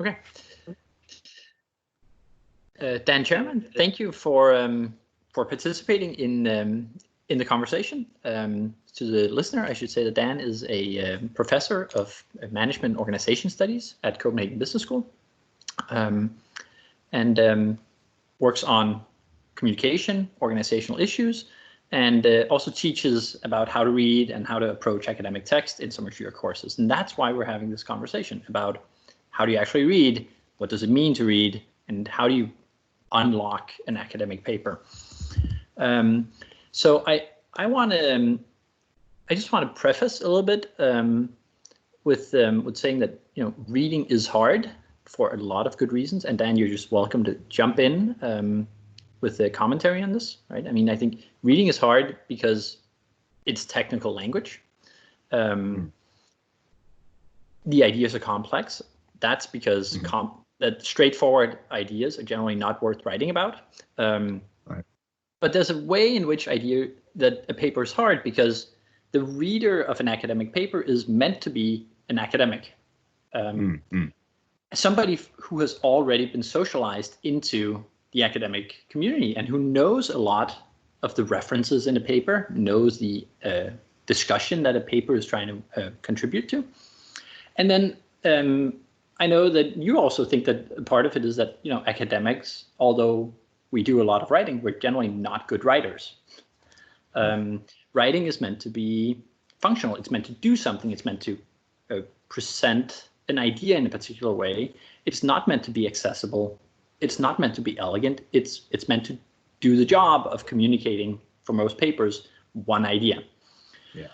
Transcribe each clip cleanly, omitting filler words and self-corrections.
Okay. Dan Kärreman, thank you for participating in the conversation. To the listener, I should say that Dan is a professor of management and organization studies at Copenhagen Business School, and works on communication, organizational issues, and also teaches about how to read and how to approach academic text in some of your courses. And that's why we're having this conversation about how do you actually read, what does it mean to read, and how do you unlock an academic paper. So I just want to preface a little bit with saying that reading is hard for a lot of good reasons, and Dan, you're just welcome to jump in with the commentary on this, right? I mean, I think reading is hard because it's technical language. The ideas are complex. That's because that straightforward ideas are generally not worth writing about. Right. But there's a way in which that a paper is hard because the reader of an academic paper is meant to be an academic. Somebody who has already been socialized into the academic community and who knows a lot of the references in a paper, knows the discussion that a paper is trying to contribute to. And then I know that you also think that part of it is that, academics, although we do a lot of writing, we're generally not good writers. Writing is meant to be functional. It's meant to do something. It's meant to present an idea in a particular way. It's not meant to be accessible. It's not meant to be elegant. It's meant to do the job of communicating, for most papers, one idea. Yeah.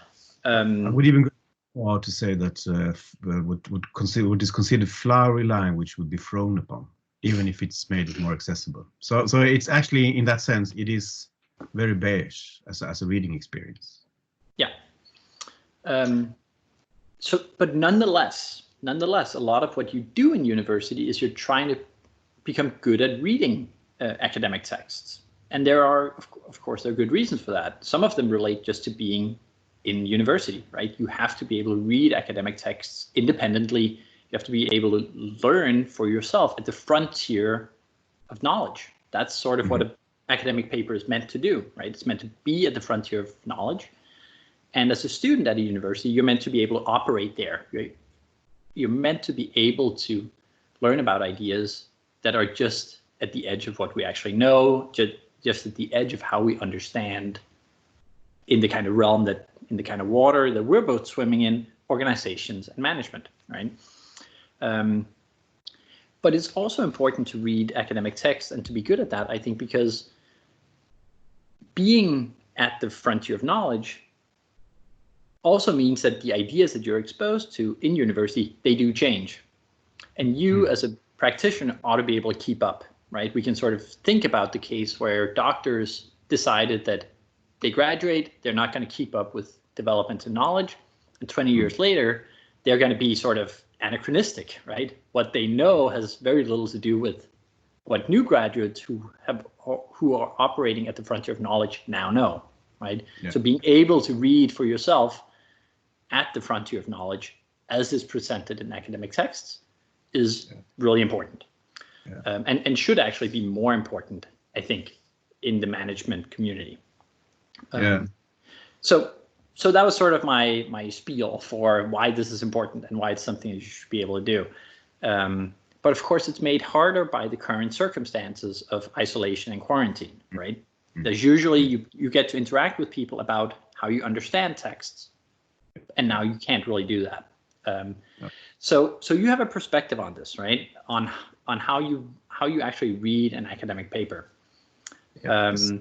I would even go far to say that what is considered flowery language would be frowned upon, even if it's made it more accessible. So it's actually, in that sense, it is very beige as a reading experience. Yeah. But nonetheless, a lot of what you do in university is you're trying to become good at reading academic texts. And there are, of course, there are good reasons for that. Some of them relate just to being in university, right? You have to be able to read academic texts independently. You have to be able to learn for yourself at the frontier of knowledge. That's sort of what an academic paper is meant to do, right? It's meant to be at the frontier of knowledge. And as a student at a university, you're meant to be able to operate there. You're meant to be able to learn about ideas that are just at the edge of what we actually know, just at the edge of how we understand in the kind of realm in the kind of water that we're both swimming in, organizations and management, right? But it's also important to read academic texts and to be good at that, I think, because being at the frontier of knowledge also means that the ideas that you're exposed to in university, they do change. And you as a practitioner ought to be able to keep up, right? We can sort of think about the case where doctors decided that they graduate, they're not going to keep up with development in knowledge, and 20 years later, they're going to be sort of anachronistic, right? What they know has very little to do with what new graduates who are operating at the frontier of knowledge now know, right? Yeah. So being able to read for yourself at the frontier of knowledge as is presented in academic texts is really important, and should actually be more important, I think, in the management community. So that was sort of my spiel for why this is important and why it's something you should be able to do. But of course, it's made harder by the current circumstances of isolation and quarantine, right? There's usually you get to interact with people about how you understand texts, and now you can't really do that. So you have a perspective on this, right? On how you actually read an academic paper. Yes.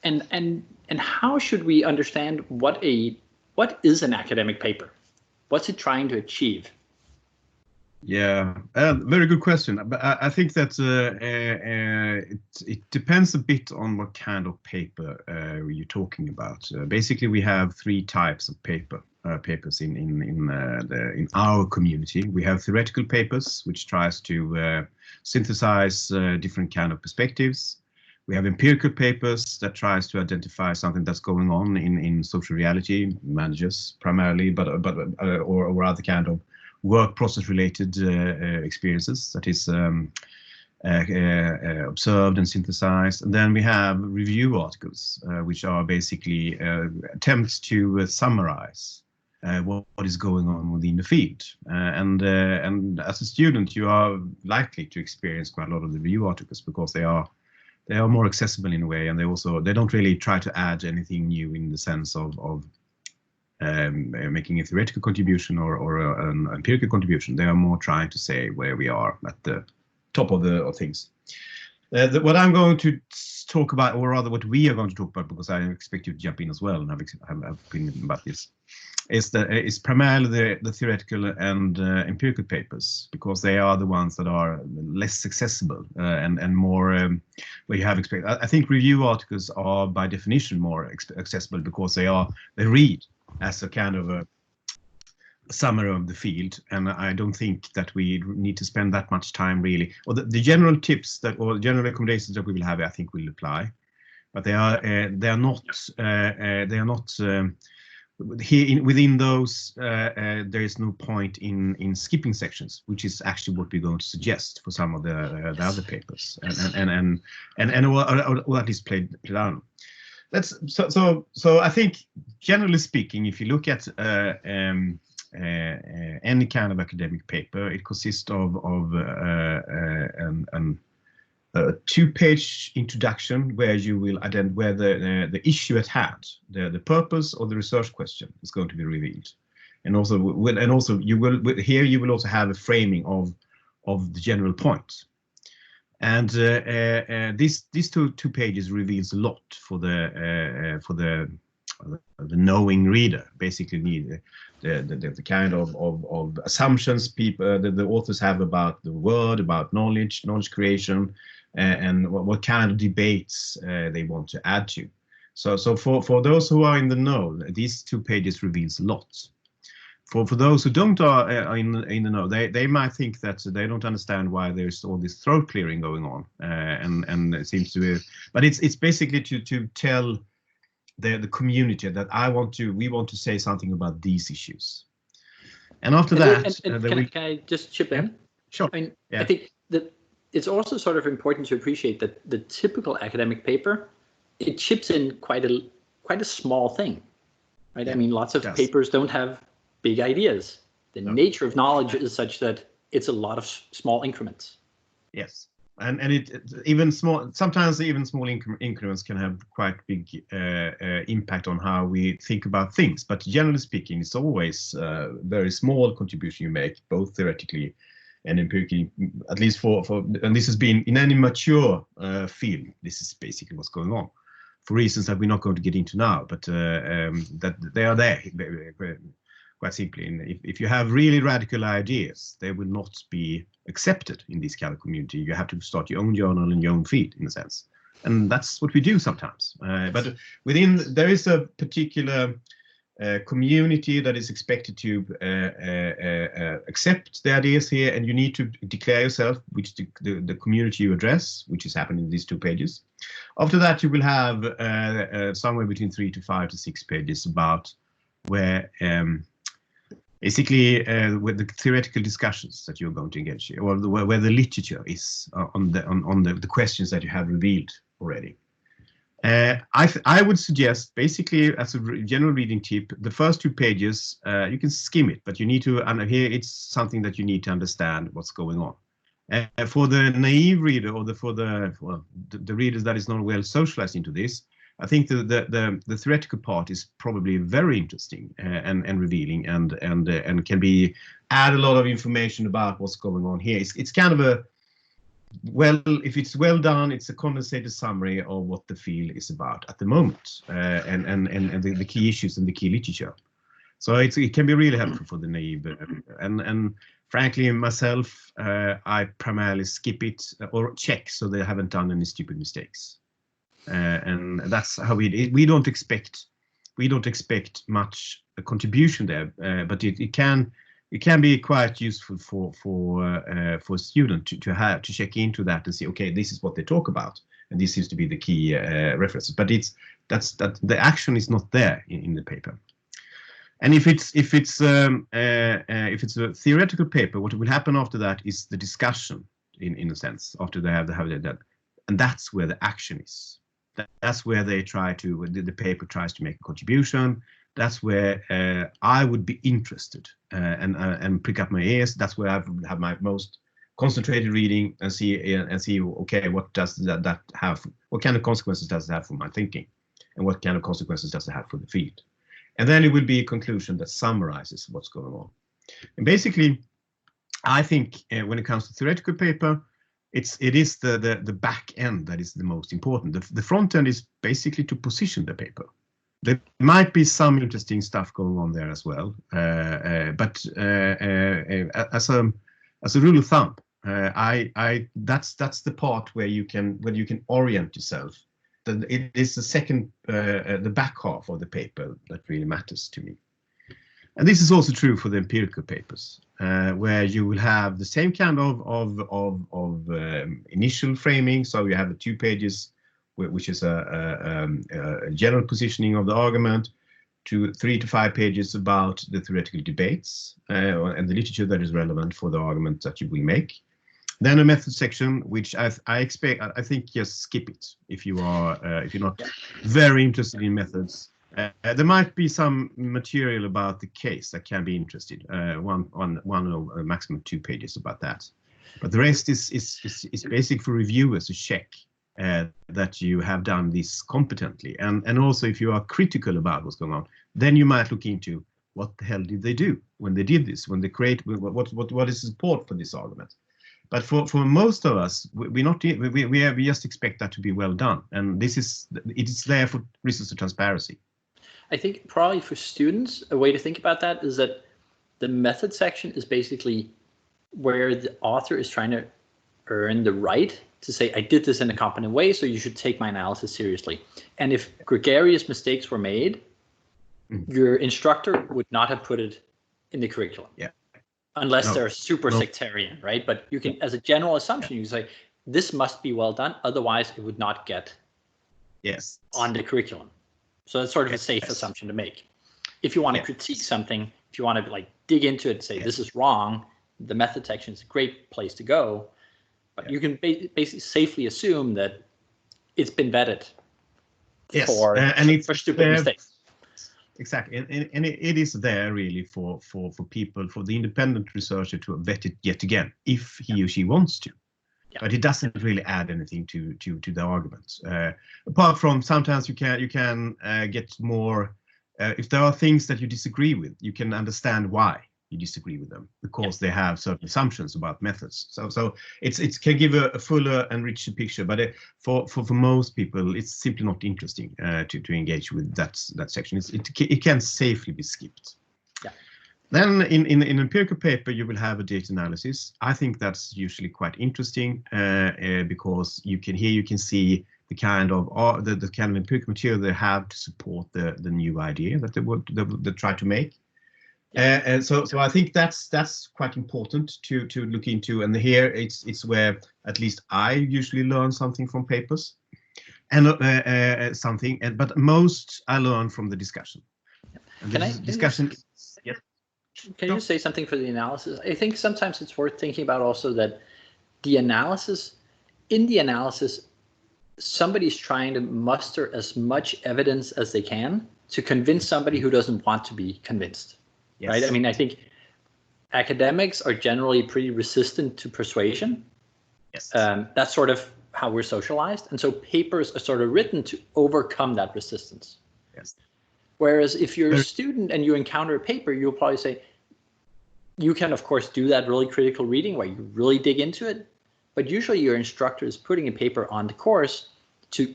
And how should we understand what is an academic paper? What's it trying to achieve? Yeah, very good question. But I think that it depends a bit on what kind of paper you're talking about. Basically, we have three types of papers in our community. We have theoretical papers, which tries to synthesize different kind of perspectives. We have empirical papers that tries to identify something that's going on in social reality, managers primarily, but or other kind of work process related experiences, that is observed and synthesized. And then we have review articles, which are basically attempts to summarize what is going on within the field. And as a student, you are likely to experience quite a lot of the review articles because they are more accessible in a way, and they don't really try to add anything new in the sense of making a theoretical contribution or an empirical contribution. They are more trying to say where we are at the top of things. What I'm going to talk about, or rather what we are going to talk about, because I expect you to jump in as well and have opinion about this, is primarily the theoretical and empirical papers, because they are the ones that are less accessible and more where you have expect. I think review articles are by definition more accessible because they read as a kind of a summary of the field, and I don't think that we need to spend that much time really. Or the general tips or general recommendations that we will have, I think, will apply, but they are not here within those. There is no point in skipping sections, which is actually what we're going to suggest for some of the other papers, or at least play down. So I think generally speaking, if you look at any kind of academic paper, it consists of a 2-page introduction where you will identify where the issue at hand, the purpose or the research question is going to be revealed, and also you will also have a framing of the general point. And these two pages reveals a lot for the knowing reader. Basically, the kind of assumptions the authors have about the word, about knowledge creation, and what kind of debates they want to add to. So for those who are in the know, these 2 pages reveals a lot. For those who don't are in the know, they might think that they don't understand why there's all this throat clearing going on, and it seems to be, but it's basically to tell the community that we want to say something about these issues. And after that, can I just chip in? Sure. I mean, yeah. I think that it's also sort of important to appreciate that the typical academic paper, it chips in quite a small thing, right? Yeah, I mean, lots of papers don't have big ideas. The nature of knowledge is such that it's a lot of small increments. Yes. And even sometimes even small increments can have quite big impact on how we think about things. But generally speaking, it's always a very small contribution you make, both theoretically and empirically. At least and this has been in any mature field. This is basically what's going on, for reasons that we're not going to get into now. But that they are there. Quite simply, and if you have really radical ideas, they will not be accepted in this kind of community. You have to start your own journal and your own feed, in a sense, and that's what we do sometimes. But there is a particular community that is expected to accept the ideas here, and you need to declare yourself, which the community you address, which is happening in these 2 pages. After that, you will have somewhere between 3 to 5 to 6 pages about where basically with the theoretical discussions that you're going to engage in, or where the literature is on the questions that you have revealed already. I would suggest, basically, as a general reading tip, the first 2 pages you can skim it, but you need to, and here it's something that you need to understand what's going on. For the naive reader, or for the readers that is not well socialized into this, I think the theoretical part is probably very interesting and revealing, and can be add a lot of information about what's going on here. It's kind of if it's well done, it's a condensated summary of what the field is about at the moment, and the key issues and the key literature. So it can be really helpful for the naive, and frankly myself, I primarily skip it or check so they haven't done any stupid mistakes. And that's how we don't expect much contribution there, but it can be quite useful for a student to check into that and see, okay, this is what they talk about, and this seems to be the key references. But the action is not there in the paper. And if it's a theoretical paper, what will happen after that is the discussion, in a sense, after they have that, and that's where the action is. That's where they the paper tries to make a contribution. That's where I would be interested and prick up my ears. That's where I have my most concentrated reading and see okay, what does that have? What kind of consequences does it have for my thinking, and what kind of consequences does it have for the field? And then it will be a conclusion that summarizes what's going on. And basically, I think when it comes to theoretical paper, it is the back end that is the most important. The front end is basically to position the paper. There might be some interesting stuff going on there as well, but as a rule of thumb, that's the part where you can orient yourself. It is the second, the back half of the paper that really matters to me. And this is also true for the empirical papers, where you will have the same kind of initial framing. So you have the 2 pages, which is a general positioning of the argument, to 3 to 5 pages about the theoretical debates and the literature that is relevant for the argument that you will make. Then a method section, which I think just skip it if you're not very interested in methods. There might be some material about the case that can be interested. One or maximum 2 pages about that. But the rest is basic for reviewers to check that you have done this competently. And also, if you are critical about what's going on, then you might look into what the hell did they do when they did this, when they create what is support for this argument. But for most of us, we just expect that to be well done, and it is there for reasons of transparency. I think probably for students, a way to think about that is that the method section is basically where the author is trying to earn the right to say, I did this in a competent way, so you should take my analysis seriously. And if gregarious mistakes were made, your instructor would not have put it in the curriculum. Yeah. Unless they're super sectarian, right? But you can, as a general assumption, you can say, this must be well done, otherwise it would not get on the curriculum. So that's sort of a safe assumption to make. If you want to critique something, if you want to like dig into it and say, this is wrong, the method section is a great place to go. But you can basically safely assume that it's been vetted for stupid mistakes. Exactly, and it is there really for people, for the independent researcher to vet it yet again, if he or she wants to. But it doesn't really add anything to the arguments. Apart from sometimes you can get more. If there are things that you disagree with, you can understand why you disagree with them, because they have certain assumptions about methods. So it can give a fuller and richer picture. But for most people, it's simply not interesting to engage with that section. It can safely be skipped. Yeah. Then in empirical paper, you will have a data analysis. I think that's usually quite interesting because you can see the kind of empirical material they have to support the new idea that they try to make. And so I think that's quite important to look into. And here it's where at least I usually learn something from papers, and but most I learn from the discussion. And Can you say something for the analysis? I think sometimes it's worth thinking about also that in the analysis, somebody's trying to muster as much evidence as they can to convince somebody who doesn't want to be convinced. Yes. Right? I mean, I think academics are generally pretty resistant to persuasion. Yes. That's sort of how we're socialized. And so papers are sort of written to overcome that resistance. Yes. Whereas if you're a student and you encounter a paper, you'll probably say, you can, of course, do that really critical reading where you really dig into it. But usually your instructor is putting a paper on the course to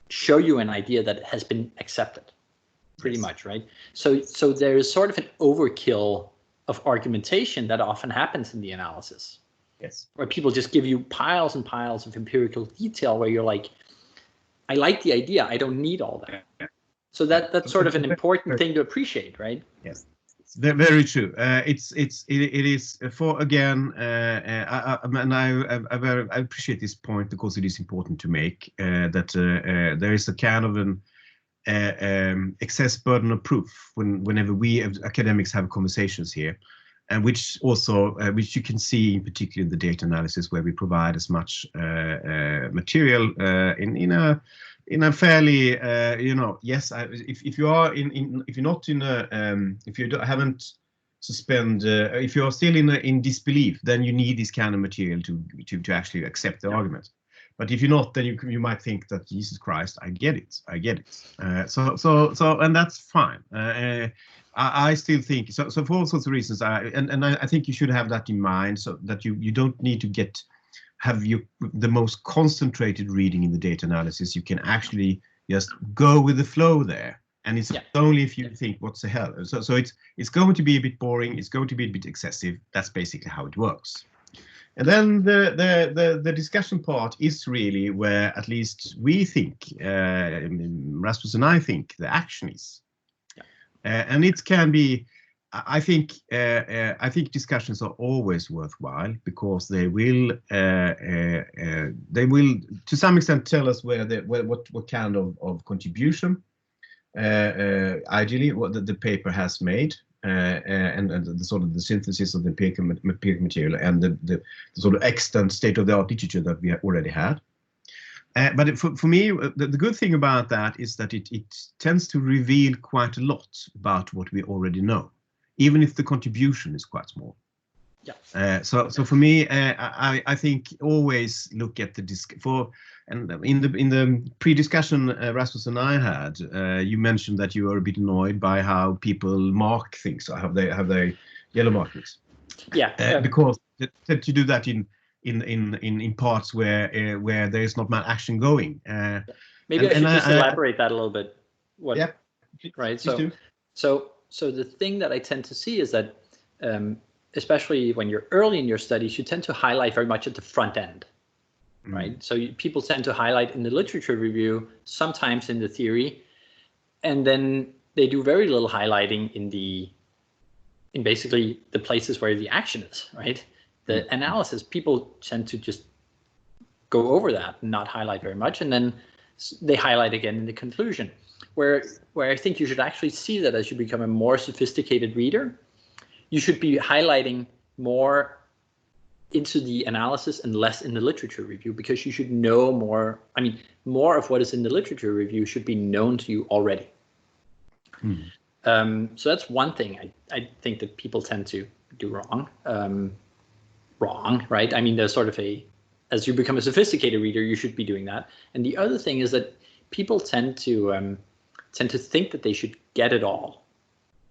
show you an idea that has been accepted. Pretty much, right? So there is sort of an overkill of argumentation that often happens in the analysis. Yes. Where people just give you piles and piles of empirical detail where you're like, I like the idea, I don't need all that. Yeah. So that's sort of an important thing to appreciate, right? Yes. It's very true. It is for again, and I appreciate this point because it is important to make that there is a kind of excess burden of proof whenever we academics have conversations here, and which also which you can see in particular in the data analysis, where we provide as much material in a fairly yes, if you are if you're not in a if you haven't suspend if you are still in disbelief, then you need this kind of material to actually accept the argument. But if you're not, then you might think that Jesus Christ, I get it. So and that's fine. I still think so for all sorts of reasons. I think you should have that in mind, so that you don't need to have the most concentrated reading in the data analysis. You can actually just go with the flow there, and it's only if you think, what's the hell. So it's going to be a bit boring. It's going to be a bit excessive. That's basically how it works. And then the discussion part is really where at least we think, Rasmus and I think, the action is. And it can be, I think discussions are always worthwhile, because they will to some extent tell us what kind of contribution ideally what the paper has made, and the sort of the synthesis of the paper material, and the sort of extant state-of-the-art literature that we already had. But for me, the good thing about that is that it tends to reveal quite a lot about what we already know, even if the contribution is quite small. So for me, I think always look at the and in the pre-discussion Rasmus and I had, you mentioned that you are a bit annoyed by how people mark things. So have they yellow markings? Because they tend to do that in parts where there is not much action going. Maybe I should just elaborate that a little bit. Right. So the thing that I tend to see is that, especially when you're early in your studies, you tend to highlight very much at the front end, right? So people tend to highlight in the literature review, sometimes in the theory, and then they do very little highlighting in basically the places where the action is, right? The analysis, people tend to just go over that and not highlight very much, and then they highlight again in the conclusion, where I think you should actually see that as you become a more sophisticated reader, you should be highlighting more into the analysis and less in the literature review, because you should know more. I mean, more of what is in the literature review should be known to you already. So that's one thing I think that people tend to do wrong. Right? I mean, there's sort of as you become a sophisticated reader, you should be doing that. And the other thing is that people tend to think that they should get it all.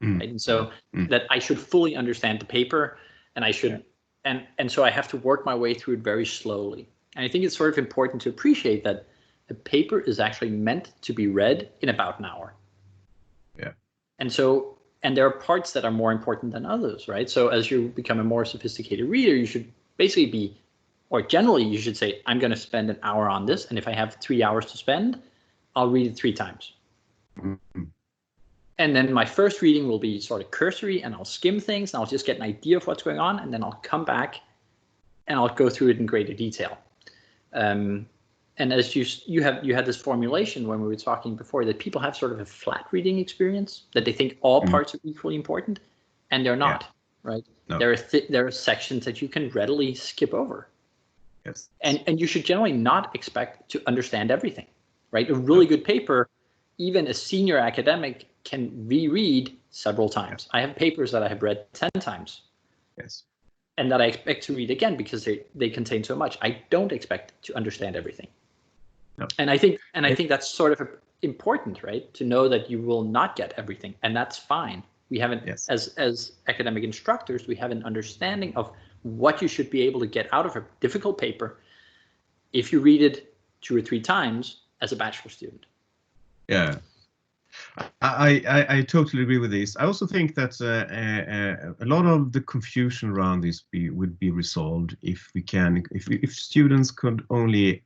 Right? And so that I should fully understand the paper, and I should, and so I have to work my way through it very slowly. And I think it's sort of important to appreciate that a paper is actually meant to be read in about an hour. And there are parts that are more important than others, right? So as you become a more sophisticated reader, you should basically generally you should say, I'm going to spend an hour on this, and if I have 3 hours to spend, I'll read it 3 times. And then my first reading will be sort of cursory, and I'll skim things, and I'll just get an idea of what's going on, and then I'll come back and I'll go through it in greater detail. And as you had this formulation when we were talking before, that people have sort of a flat reading experience, that they think all parts are equally important, and they're not, right? No. There are sections that you can readily skip over. Yes. And you should generally not expect to understand everything, right? A really good paper, even a senior academic can reread several times. I have papers that I have read 10 times. Yes. And that I expect to read again because they contain so much. I don't expect to understand everything. No. And I think that's sort of important, right? To know that you will not get everything, and that's fine. We haven't, as academic instructors, we have an understanding of what you should be able to get out of a difficult paper if you read it 2 or 3 times as a bachelor student. Yeah. I totally agree with this. I also think that a lot of the confusion around this would be resolved if students could only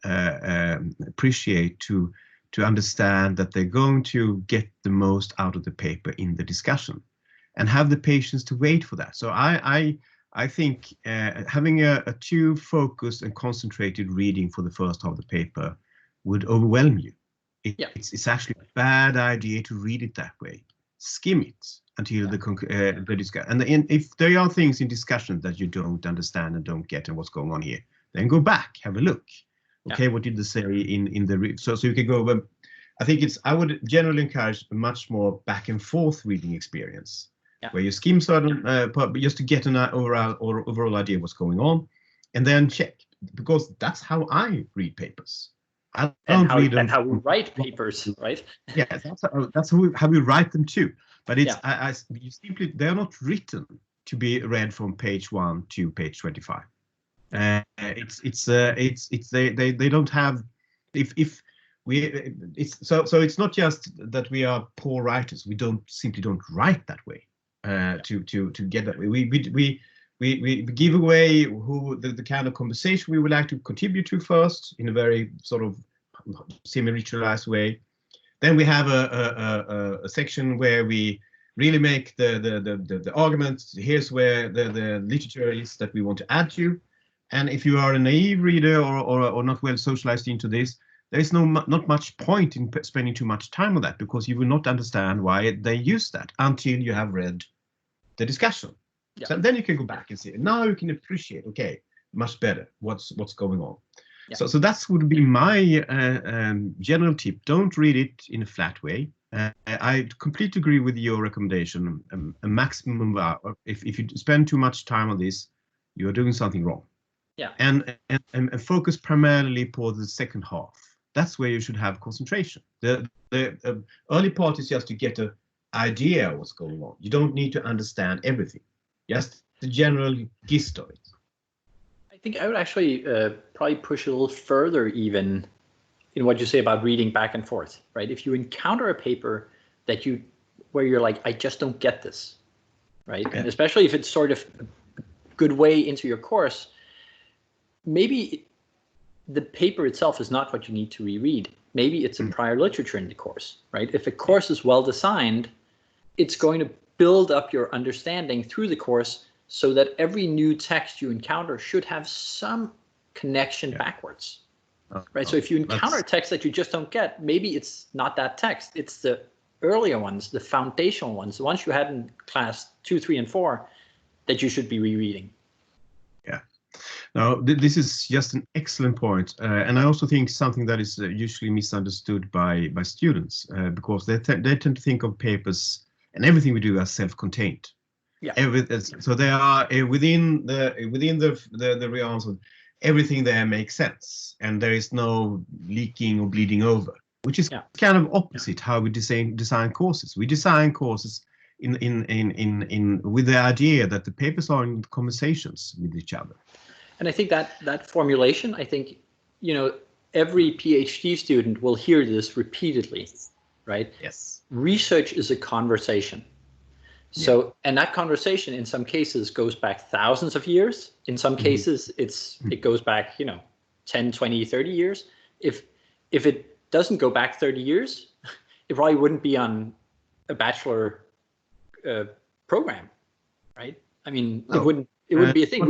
appreciate to understand that they're going to get the most out of the paper in the discussion, and have the patience to wait for that. So I think having a too focused and concentrated reading for the first half of the paper would overwhelm you. Yeah. It's actually a bad idea to read it that way. Skim it until the discussion. And if there are things in discussion that you don't understand and don't get and what's going on here, then go back, have a look. Okay, what did they say in the so you can go. I think I would generally encourage a much more back and forth reading experience, where you skim certain just to get an overall idea what's going on, and then check, because that's how I read papers. I don't read them. And how we write papers, right? Yeah, that's how we write them too. But it's you simply, they're not written to be read from page 1 to page 25. They don't have, if we, so it's not just that we are poor writers. We simply don't write that way to get that way. We give away who the kind of conversation we would like to contribute to first in a very sort of semi-ritualized way. Then we have a section where we really make the arguments. Here's where the literature is that we want to add to. And if you are a naive reader or not well socialized into this, there is not much point in spending too much time on that, because you will not understand why they use that until you have read the discussion. Yeah. So then you can go back and see. Now you can appreciate, okay, much better what's going on. Yeah. So that would be my general tip. Don't read it in a flat way. I completely agree with your recommendation. A maximum hour. If you spend too much time on this, you are doing something wrong. Yeah. And focus primarily for the second half. That's where you should have concentration. The early part is just to get an idea of what's going on. You don't need to understand everything. Just the general gist of it. I think I would actually probably push a little further even in what you say about reading back and forth, right? If you encounter a paper where you're like, I just don't get this, right? Okay. And especially if it's sort of a good way into your course, maybe the paper itself is not what you need to reread. Maybe it's a prior literature in the course, right? If a course is well designed, it's going to build up your understanding through the course so that every new text you encounter should have some connection backwards, right? So if you encounter a text that you just don't get, maybe it's not that text. It's the earlier ones, the foundational ones, the ones you had in class 2, 3, and 4 that you should be rereading. Yeah. Now, this is just an excellent point. And I also think something that is usually misunderstood by students, because they tend to think of papers and everything we do as self-contained. Yeah. So they are within the realms of everything there makes sense, and there is no leaking or bleeding over, which is kind of opposite how we design courses. We design courses in with the idea that the papers are in conversations with each other. And I think that formulation, I think, every PhD student will hear this repeatedly, right? Yes. Research is a conversation. So, and that conversation in some cases goes back thousands of years. In some cases, it goes back, 10, 20, 30 years. If it doesn't go back 30 years, it probably wouldn't be on a bachelor program, right? I mean, it wouldn't be a thing.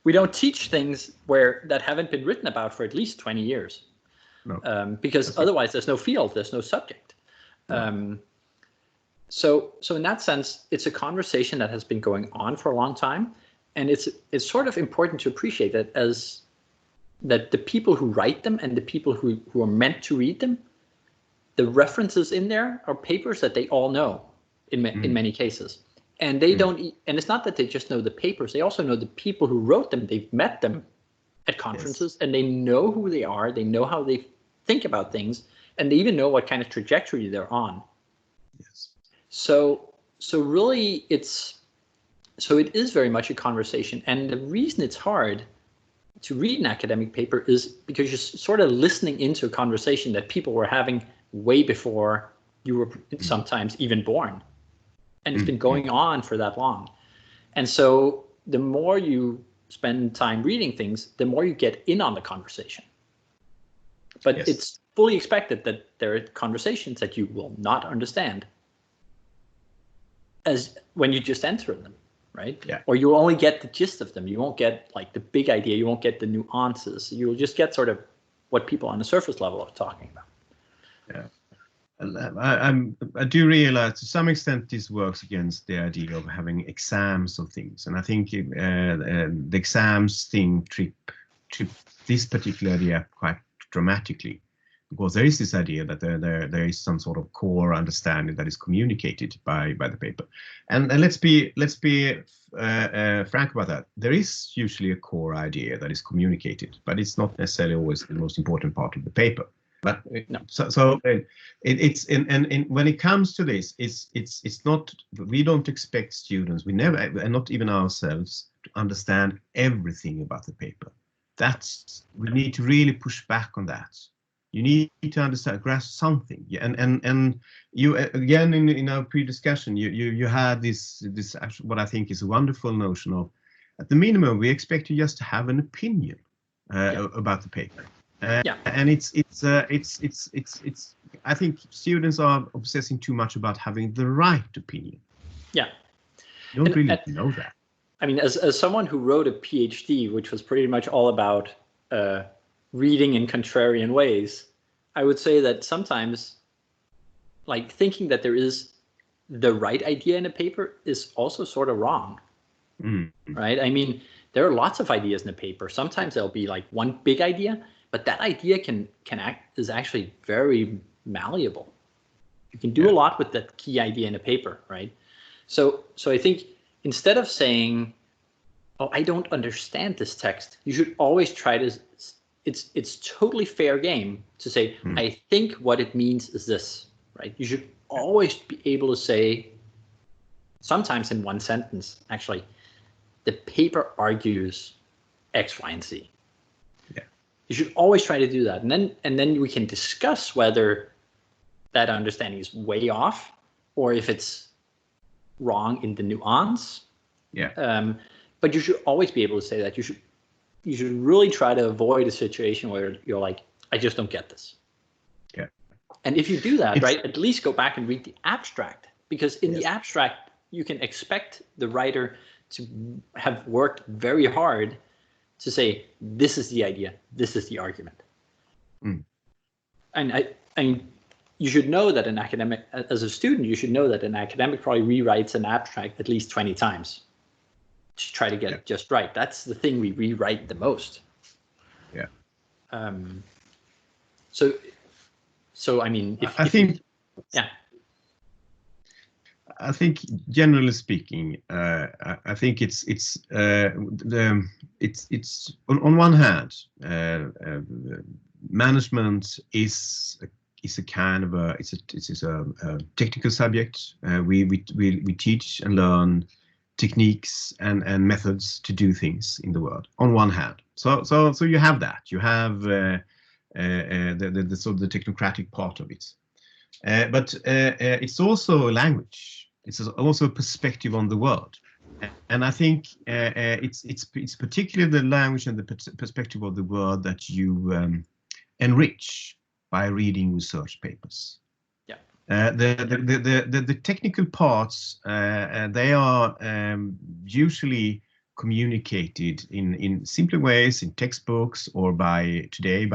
We don't teach things that haven't been written about for at least 20 years. No. Because otherwise there's no field, there's no subject. No. So in that sense, it's a conversation that has been going on for a long time, and it's sort of important to appreciate that the people who write them and the people who are meant to read them, the references in there are papers that they all know in many cases, and they don't. And it's not that they just know the papers; they also know the people who wrote them. They've met them at conferences, and they know who they are. They know how they think about things, and they even know what kind of trajectory they're on. Yes. So really it is very much a conversation. And the reason it's hard to read an academic paper is because you're sort of listening into a conversation that people were having way before you were sometimes even born. And it's been going on for that long. And so the more you spend time reading things, the more you get in on the conversation. But it's fully expected that there are conversations that you will not understand as when you just enter them, right? Yeah. Or you'll only get the gist of them. You won't get like the big idea. You won't get the nuances. You'll just get sort of what people on the surface level are talking about. Yeah. I do realize to some extent this works against the idea of having exams of things, and I think the exams thing trip this particular idea quite dramatically, because there is this idea that there is some sort of core understanding that is communicated by the paper, and let's be frank about that. There is usually a core idea that is communicated, but it's not necessarily always the most important part of the paper. But No. It's and when it comes to this, it's not, we don't expect students, we never, and not even ourselves, to understand everything about the paper. We need to really push back on that. You need to understand, grasp something. Yeah, and you, again, in our pre-discussion, you had this what I think is a wonderful notion of, at the minimum, we expect you just to have an opinion about the paper. And it's I think students are obsessing too much about having the right opinion. Yeah. You don't really know that. I mean, as someone who wrote a PhD, which was pretty much all about reading in contrarian ways, I would say that sometimes, like, thinking that there is the right idea in a paper is also sort of wrong. Right? I mean, there are lots of ideas in a paper. Sometimes there'll be like one big idea, but that idea is actually very malleable. You can do a lot with that key idea in a paper, right? So I think instead of saying, "Oh, I don't understand this text," you should always try to. It's totally fair game to say, "I think what it means is this," right? You should always be able to say, sometimes in one sentence, actually, the paper argues X, Y, and Z. You should always try to do that, and then we can discuss whether that understanding is way off or if it's wrong in the nuance. But you should always be able to say that. You should really try to avoid a situation where you're like, I just don't get this. And if you do that, right, at least go back and read the abstract, because in the abstract you can expect the writer to have worked very hard to say, this is the idea, this is the argument. And I mean, you should know that an academic, as a student, you should know that an academic probably rewrites an abstract at least 20 times to try to get it just right. That's the thing we rewrite the most. So I mean, I think generally speaking, I think it's on one hand, management is a kind of a technical subject. We teach and learn techniques and methods to do things in the world. On one hand, so you have that. You have the sort of the technocratic part of it. But it's also a language. It's also a perspective on the world, and I think it's particularly the language and the perspective of the world that you enrich by reading research papers. The technical parts, they are usually communicated in simpler ways in textbooks, or by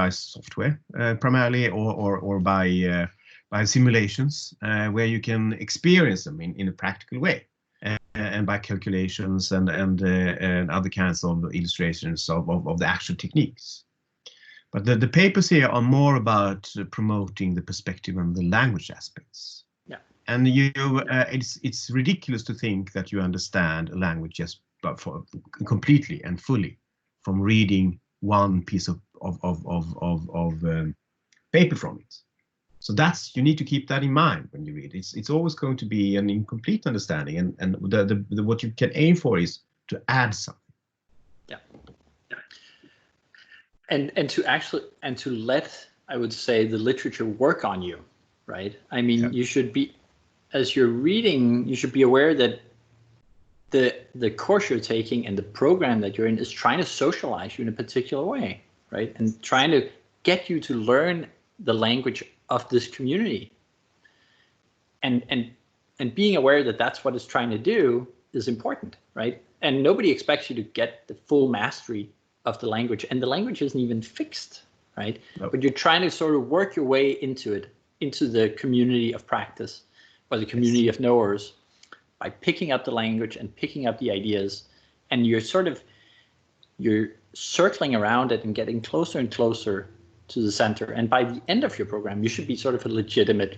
software primarily, or by simulations where you can experience them in a practical way, and by calculations and other kinds of illustrations of the actual techniques. But the papers here are more about promoting the perspective and the language aspects. And it's ridiculous to think that you understand a language just completely and fully from reading one piece of paper from it. So you need to keep that in mind when you read. It's always going to be an incomplete understanding, and what you can aim for is to add something. And to let, I would say, the literature work on you, right? I mean, you should be, as you're reading, you should be aware that the course you're taking and the program that you're in is trying to socialize you in a particular way, right? And trying to get you to learn the language of this community. And being aware that that's what it's trying to do is important, right? And nobody expects you to get the full mastery of the language, and the language isn't even fixed, right? But you're trying to sort of work your way into it into the community of practice or the community of knowers by picking up the language and picking up the ideas, and you're circling around it and getting closer and closer to the center. And by the end of your program, you should be sort of a legitimate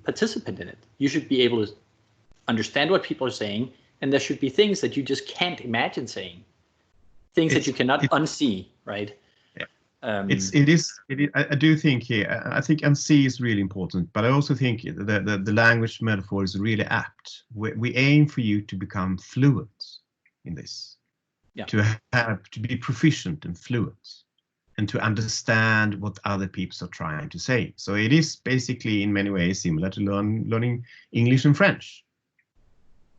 participant in it. You should be able to understand what people are saying, and there should be things that you just can't imagine saying, things that you cannot unsee, right? Yeah. It is. I do think here. I think unsee is really important, but I also think the language metaphor is really apt. We aim for you to become fluent in this, to be proficient and fluent, and to understand what other people are trying to say. So it is basically in many ways similar to learning English and French,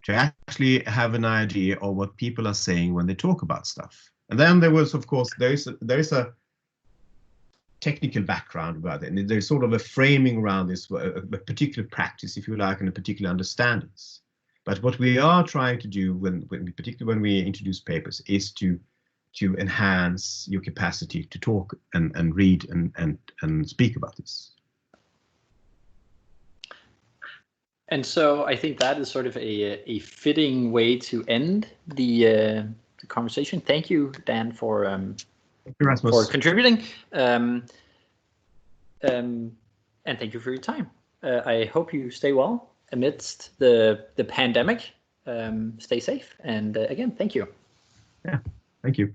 to actually have an idea of what people are saying when they talk about stuff. And then there was, of course, there is a technical background about it, and there's sort of a framing around this, a particular practice, if you like, and a particular understandings. But what we are trying to do, particularly when we introduce papers, is to enhance your capacity to talk and read and speak about this. And so I think that is sort of a fitting way to end the conversation. Thank you, Dan, for contributing, and thank you for your time. I hope you stay well amidst the pandemic. Stay safe, and again, thank you. Yeah, thank you.